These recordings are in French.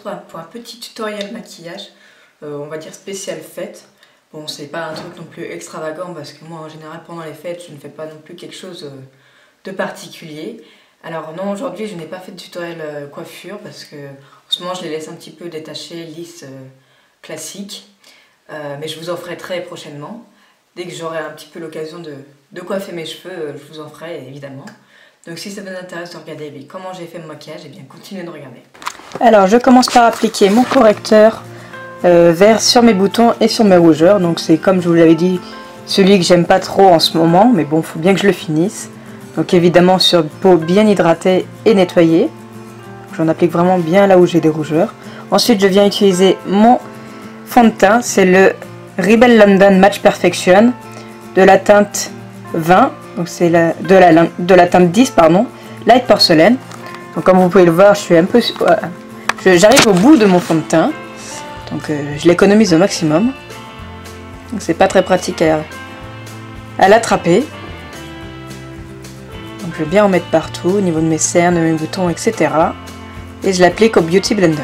retrouve pour un petit tutoriel maquillage, on va dire spécial fête. Bon, c'est pas un truc non plus extravagant parce que moi en général pendant les fêtes je ne fais pas non plus quelque chose de particulier. Alors non, aujourd'hui je n'ai pas fait de tutoriel coiffure parce que en ce moment je les laisse un petit peu détachées, lisses, classiques. Mais je vous en ferai très prochainement. Dès que j'aurai un petit peu l'occasion de coiffer mes cheveux, je vous en ferai évidemment. Donc si ça vous intéresse de regarder comment j'ai fait mon maquillage, et bien continuez de regarder. Alors je commence par appliquer mon correcteur vert sur mes boutons et sur mes rougeurs. Donc c'est comme je vous l'avais dit, celui que j'aime pas trop en ce moment, mais bon, faut bien que je le finisse. Donc évidemment sur une peau bien hydratée et nettoyée. J'en applique vraiment bien là où j'ai des rougeurs. Ensuite je viens utiliser mon fond de teint, c'est le Rebel London Match Perfection de la teinte 20, donc c'est de la teinte 10 pardon, Light Porcelaine. Donc comme vous pouvez le voir, je suis un peu, j'arrive au bout de mon fond de teint, donc je l'économise au maximum. Donc c'est pas très pratique à l'attraper. Donc je vais bien en mettre partout, au niveau de mes cernes, de mes boutons, etc. Et je l'applique au Beauty Blender.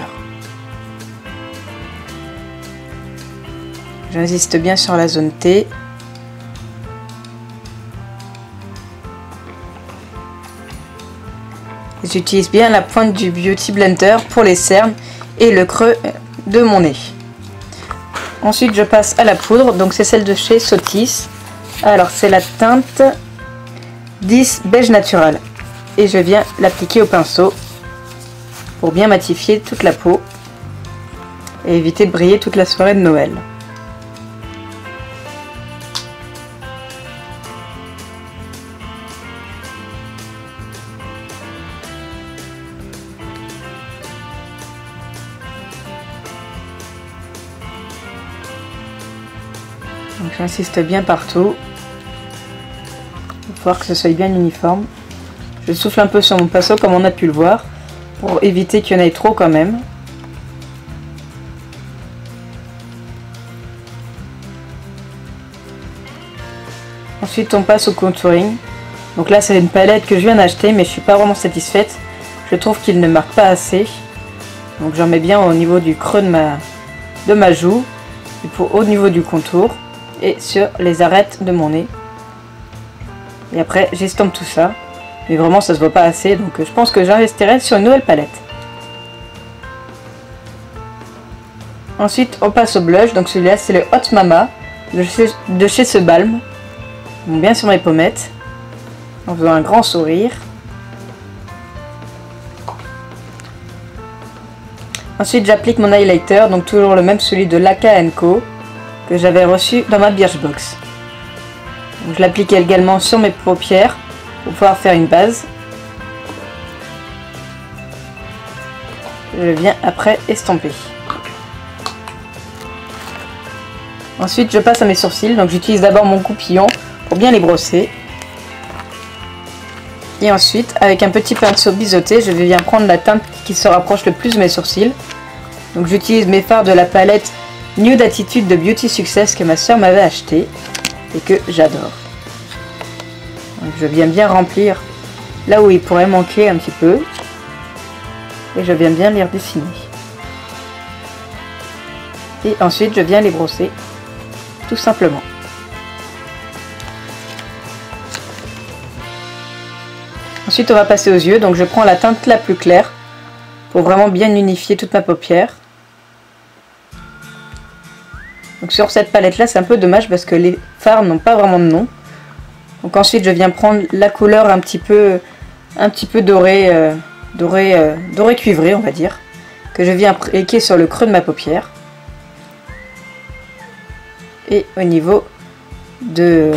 J'insiste bien sur la zone T. J'utilise bien la pointe du Beauty Blender pour les cernes et le creux de mon nez. Ensuite je passe à la poudre, donc c'est celle de chez Sotis. Alors c'est la teinte 10 beige naturel. Et je viens l'appliquer au pinceau pour bien matifier toute la peau et éviter de briller toute la soirée de Noël. Donc j'insiste bien partout, pour voir que ce soit bien uniforme. Je souffle un peu sur mon pinceau comme on a pu le voir, pour éviter qu'il y en ait trop quand même. Ensuite on passe au contouring. Donc là c'est une palette que je viens d'acheter mais je suis pas vraiment satisfaite. Je trouve qu'il ne marque pas assez. Donc j'en mets bien au niveau du creux de ma joue, et au niveau du contour. Et sur les arêtes de mon nez. Et après j'estompe tout ça. Mais vraiment ça se voit pas assez, donc je pense que j'investirai sur une nouvelle palette. Ensuite on passe au blush, donc celui-là c'est le Hot Mama de chez Sebalm. Donc bien sur mes pommettes, en faisant un grand sourire. Ensuite j'applique mon highlighter, donc toujours le même, celui de Laka & Co, que j'avais reçu dans ma Birchbox. Donc, je l'applique également sur mes paupières pour pouvoir faire une base. Je viens après estomper. Ensuite je passe à mes sourcils, donc j'utilise d'abord mon goupillon pour bien les brosser. Et ensuite avec un petit pinceau biseauté, je viens prendre la teinte qui se rapproche le plus de mes sourcils. Donc j'utilise mes fards de la palette Nude Attitude de Beauty Success que ma soeur m'avait acheté et que j'adore. Je viens bien remplir là où il pourrait manquer un petit peu et je viens bien les redessiner. Et ensuite je viens les brosser tout simplement. Ensuite on va passer aux yeux, donc je prends la teinte la plus claire pour vraiment bien unifier toute ma paupière. Donc sur cette palette là c'est un peu dommage parce que les fards n'ont pas vraiment de nom. Donc ensuite je viens prendre la couleur un petit peu doré, doré cuivré on va dire, que je viens appliquer sur le creux de ma paupière et au niveau de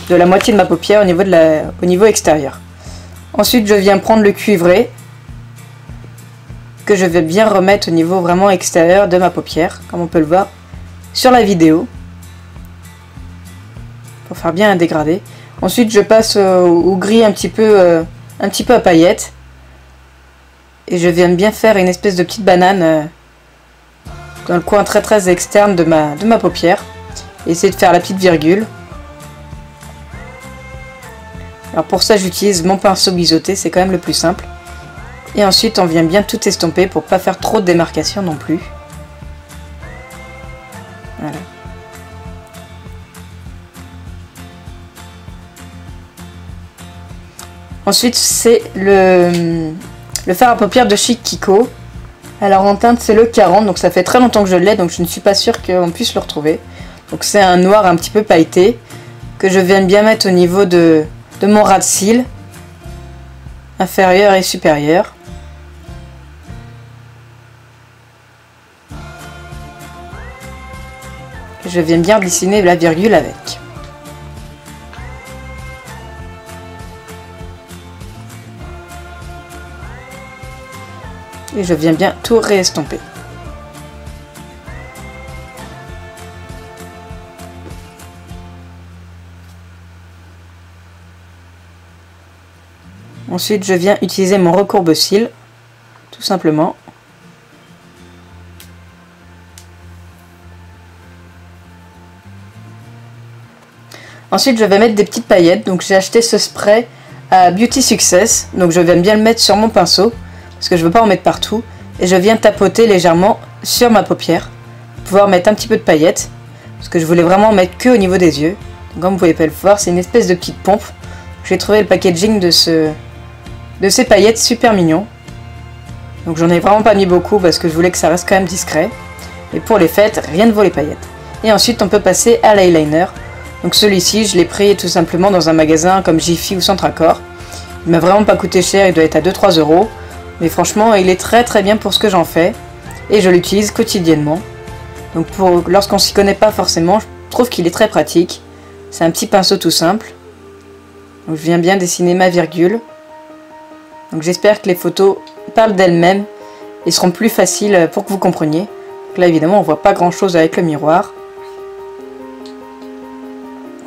la moitié de ma paupière, au niveau extérieur. Ensuite je viens prendre le cuivré que je vais bien remettre au niveau vraiment extérieur de ma paupière, comme on peut le voir sur la vidéo, pour faire bien un dégradé. Ensuite je passe au gris un petit peu à paillettes et je viens bien faire une espèce de petite banane dans le coin très externe de ma paupière et essayer de faire la petite virgule. Alors pour ça j'utilise mon pinceau biseauté, c'est quand même le plus simple. Et ensuite on vient bien tout estomper pour pas faire trop de démarcation non plus. Voilà. Ensuite c'est le fard à paupières de chez Kiko. Alors en teinte c'est le 40, donc ça fait très longtemps que je l'ai, donc je ne suis pas sûre qu'on puisse le retrouver. Donc c'est un noir un petit peu pailleté que je viens bien mettre au niveau de mon ras de cils, inférieur et supérieur. Je viens bien dessiner la virgule avec. Et je viens bien tout réestomper. Ensuite, je viens utiliser mon recourbe-cils, tout simplement. Ensuite, je vais mettre des petites paillettes. Donc, j'ai acheté ce spray à Beauty Success. Donc, je viens bien le mettre sur mon pinceau, parce que je ne veux pas en mettre partout. Et je viens tapoter légèrement sur ma paupière, pour pouvoir mettre un petit peu de paillettes, parce que je voulais vraiment mettre que au niveau des yeux. Donc, comme vous pouvez pas le voir, c'est une espèce de petite pompe. J'ai trouvé le packaging de ces paillettes super mignon. Donc j'en ai vraiment pas mis beaucoup parce que je voulais que ça reste quand même discret. Et pour les fêtes, rien ne vaut les paillettes. Et ensuite on peut passer à l'eyeliner. Donc celui-ci je l'ai pris tout simplement dans un magasin comme Jiffy ou Centracor. Il m'a vraiment pas coûté cher, il doit être à 2-3 €. Mais franchement il est très bien pour ce que j'en fais. Et je l'utilise quotidiennement. Donc lorsqu'on s'y connaît pas forcément, je trouve qu'il est très pratique. C'est un petit pinceau tout simple. Donc je viens bien dessiner ma virgule. Donc j'espère que les photos parlent d'elles-mêmes et seront plus faciles pour que vous compreniez. Donc là évidemment on voit pas grand chose avec le miroir.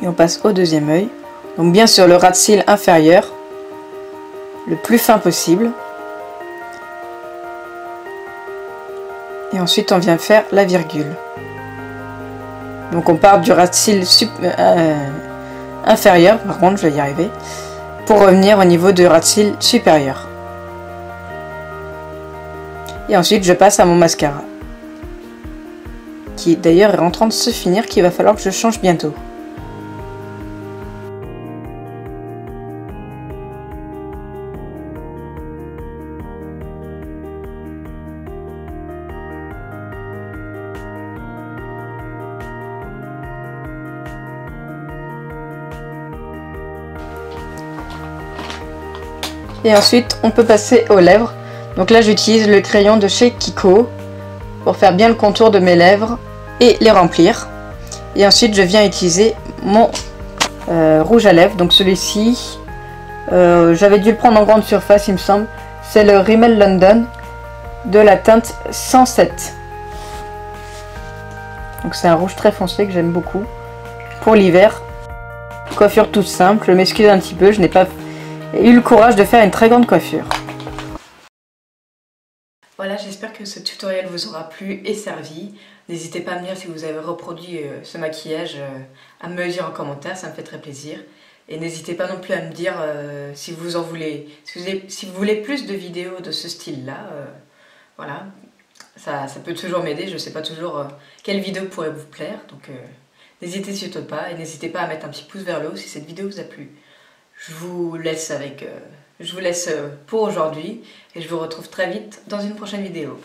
Et on passe au deuxième œil. Donc bien sûr le ras de cils inférieur, le plus fin possible. Et ensuite on vient faire la virgule. Donc on part du ras de cils inférieur, par contre je vais y arriver, pour revenir au niveau du ras de cils supérieur. Et ensuite je passe à mon mascara, qui d'ailleurs est en train de se finir, qu'il va falloir que je change bientôt. Et ensuite on peut passer aux lèvres. Donc là j'utilise le crayon de chez Kiko pour faire bien le contour de mes lèvres et les remplir. Et ensuite je viens utiliser mon rouge à lèvres. Donc celui-ci, j'avais dû le prendre en grande surface il me semble. C'est le Rimmel London de la teinte 107. Donc c'est un rouge très foncé que j'aime beaucoup pour l'hiver. Coiffure toute simple, je m'excuse un petit peu, je n'ai pas eu le courage de faire une très grande coiffure. Voilà, j'espère que ce tutoriel vous aura plu et servi. N'hésitez pas à me dire si vous avez reproduit ce maquillage, à me le dire en commentaire, ça me fait très plaisir. Et n'hésitez pas non plus à me dire si vous en voulez, si vous voulez plus de vidéos de ce style-là. Voilà, ça peut toujours m'aider, je ne sais pas toujours quelle vidéo pourrait vous plaire. Donc n'hésitez surtout pas et n'hésitez pas à mettre un petit pouce vers le haut si cette vidéo vous a plu. Je vous laisse pour aujourd'hui et je vous retrouve très vite dans une prochaine vidéo.